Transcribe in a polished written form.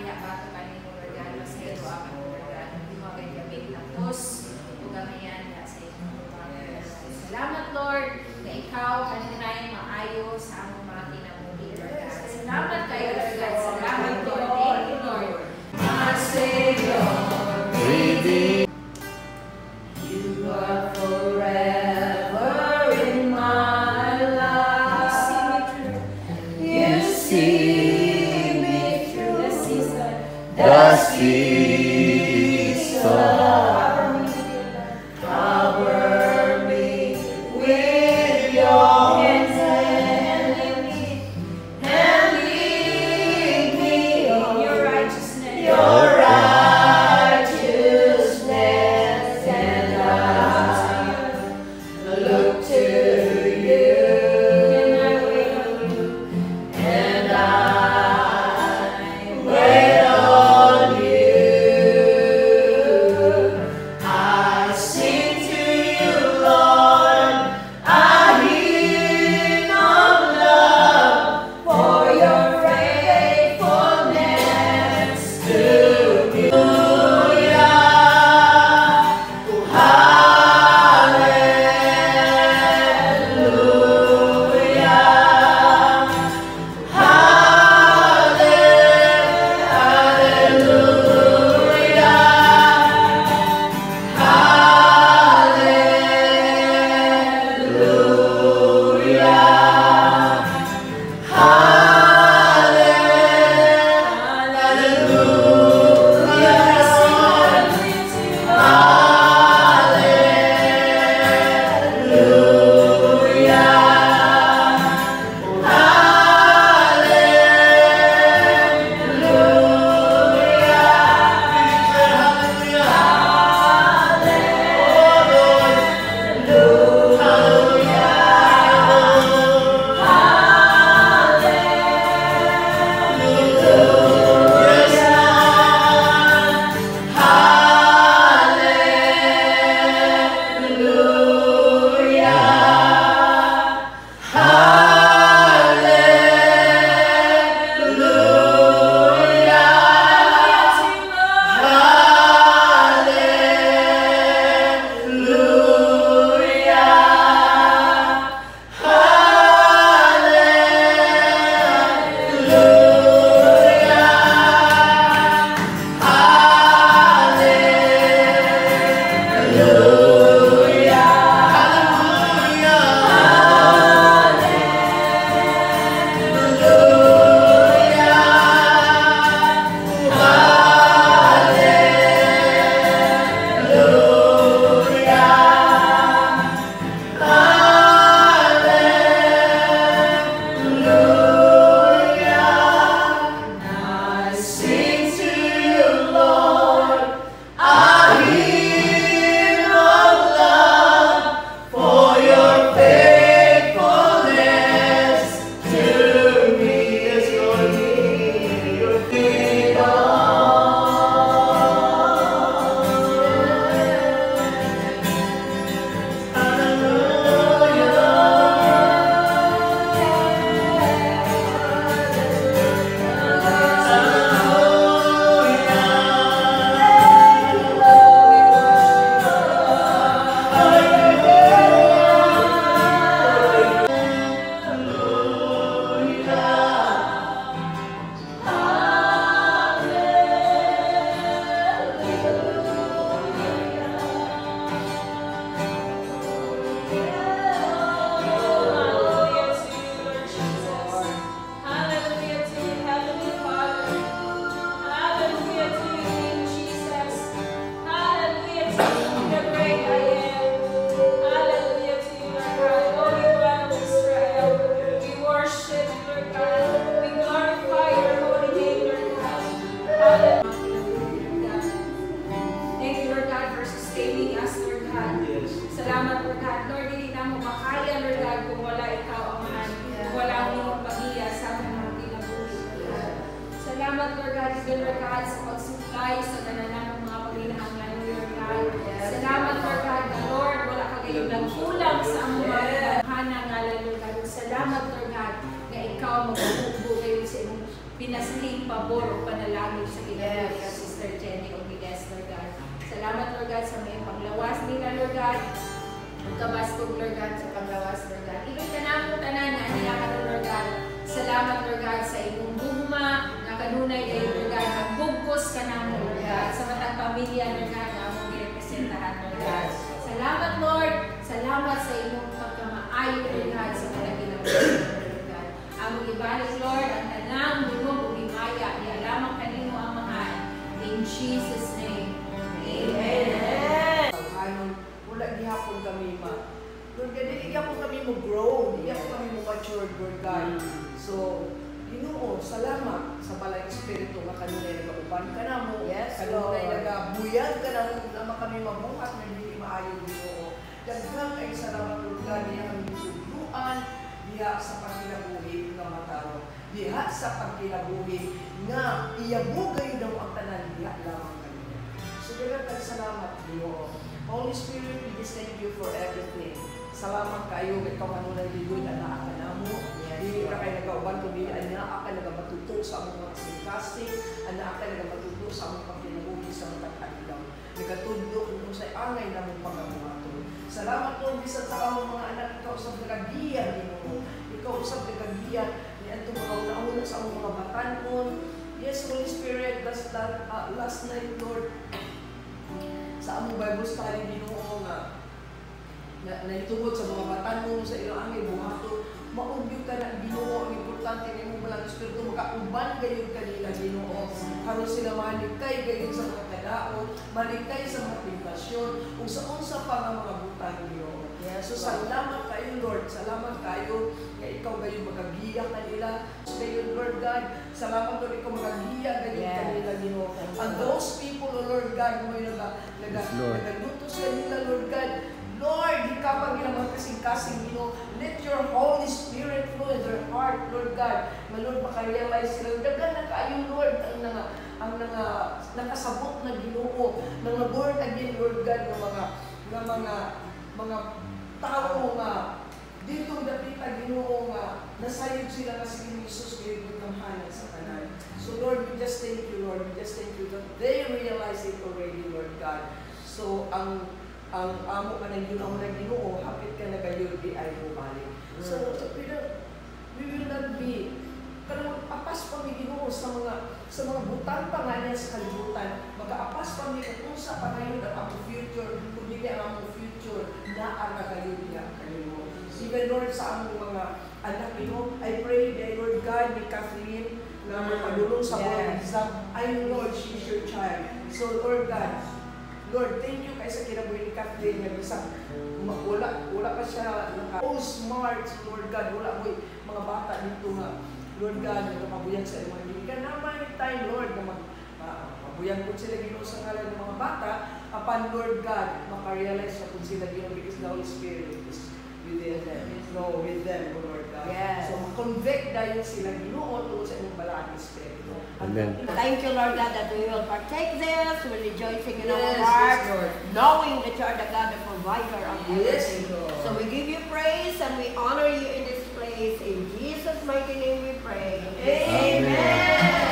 Kaya bago kami mo, Lord God, mas ito ako, Lord God, hindi mo agad gamit tapos, ito gamayan na sa inyo. Salamat, Lord, na ikaw kaninay maayo sa among mga kinabuhi, Lord God. Salamat kayo, Lord God. Salamat, Lord. Thank you, Lord. My Savior, redeemed. You are forever in my life. You see me through the season. Cover me with your hands and lead me in your righteousness. Your righteousness, and I look to you, and I wait on you, and I wait on you. I sing to you, Lord, a hymn of love for your faithfulness to me. Salamat, Lord God, Lord God, sa pagsupply sa nananang mga paglinahanglan, Lord God. Salamat, Lord God, na Lord, wala ka kayong nagkulang sa among mga pinahana ngalan, Lord God. Salamat, Lord God, na ikaw magbubuo kayo sa imong pinasahing pabor o panalangin sa pagkabastog, Lord God, sa paglawas, Lord God. Ibig ka na mo tanan nga niya ka, Lord God. Salamat, Lord God, sa imong gugma, na kanunay kayo, Lord God, nagbugkos ka na mo, Lord God, sa matang pamilya, Lord God, na among girepresentahan, Lord God. Salamat, Lord. Salamat sa imong pagkamaayo, Lord God, sa mga ginagawa, Lord God. Among ibalik, Lord, ang tanang bugog o himaya, ialamang kanimo ang mahal. In Jesus' name, amen. Wala gihapon kami Lord God, di gihapon kami grow, di gihapon kami mature, Lord God. So, Ginoo, salamat sa balang espiritu nga kanunay nagauban ka na mo. Yes, kanunay Lord. nagabuyag ka na mo na kami mabuhat na hindi maayo, Ginoo. Daghang kay salamat, Lord God, diha kami tutuluan, diha sa pagkinabuhi nga mataro, diha sa pagkinabuhi nga iyabugay daw ang tanan, diha lamang kanina. So, daghang salamat, Ginoo. Holy Spirit, we just thank you for everything. Salamat kayo, ikaw kanunay ligod, anak ka na mo. Hindi ka kayo nagkauban kung hindi anak ka nagamatuto sa among mga singkasting, anak ka nagamatuto sa among pagkinabuhi sa mga kailaw. Nagatudlo kung sa angay na mong pagamuhato. Salamat po, bisan sa among mga anak, ikaw usap nagagiya mo. Ikaw usap nagagiya ni Anto mga una-una sa among mga batanon. Yes, Holy Spirit, last night, Lord, sa among Bible study, Ginoo nga naitubod sa mga batanon sa ilang angay, buhato, maugyo ka na, Ginoo, ang importante na mo malang espiritu, makauban gayon kanila, Ginoo. Karon sila malikay gayon sa mga kadao, malikay sa mga tentasyon, kung sa pa nga mga butang, Ginoo. So, salamat kayo, Lord. Salamat kayo nga ikaw gayon magagiya kanila. Gayon, Lord God. Salamat, Lord, ikaw magagiya gayon kanila, Ginoo. And those people, Lord God, mo yung nagalutos kanila, Lord God. Lord, di ka pag ginamang kasing-kasing, Ginoo. Let your Holy Spirit flow in their heart, Lord God. Lord, makarealize sila. Dagan na kayo, Lord, ang nakasabot na Ginoo, nang na-born again, Lord God, ng mga tao nga dito dapita, Ginoo, nga nasayod sila na si Jesus gave kamhanan sa tanan. So, Lord, we just thank you, Lord. We just thank you that they realize it already, Lord God. So, ang amo ka ng Ginoo, hapit ka na kayo, di ay bumalik. So, we will not be, karang apas pa mi Ginoo sa mga butang pa nga niya sa kalibutan, mag-aapas pa mi kung sa pa ngayon ang among future, kung hindi ang among future, na kayo niya kayo. Even Lord, sa among mga anak, Ginoo, I pray that Lord God, ni Kathleen, na magpadulong sa mga exam, I know, Lord, she's your child. So, Lord God, Lord, thank you kay sa kinabuhi ni Kathleen nga bisag wala pa siya smart, Lord God, wala mo mga bata dito nga, Lord God, nagpabuyag sa mga hindi ka naman time, Lord, na mabuyag po sila Ginoo sa ngalan ng mga bata, upon Lord God, makarealize na po sila Ginoo because the Holy Spirit is within them. No, with them, Lord God. Yes. So, convict dahil sila Ginoo tungkol sa inyong balaan Espiritu. Amen. Thank you, Lord God, that we will partake this. We're rejoicing in our Yes, hearts, Lord. knowing that you are the God, the provider of Yes, everything. Lord. So we give you praise and we honor you in this place. In Jesus' mighty name we pray. Amen.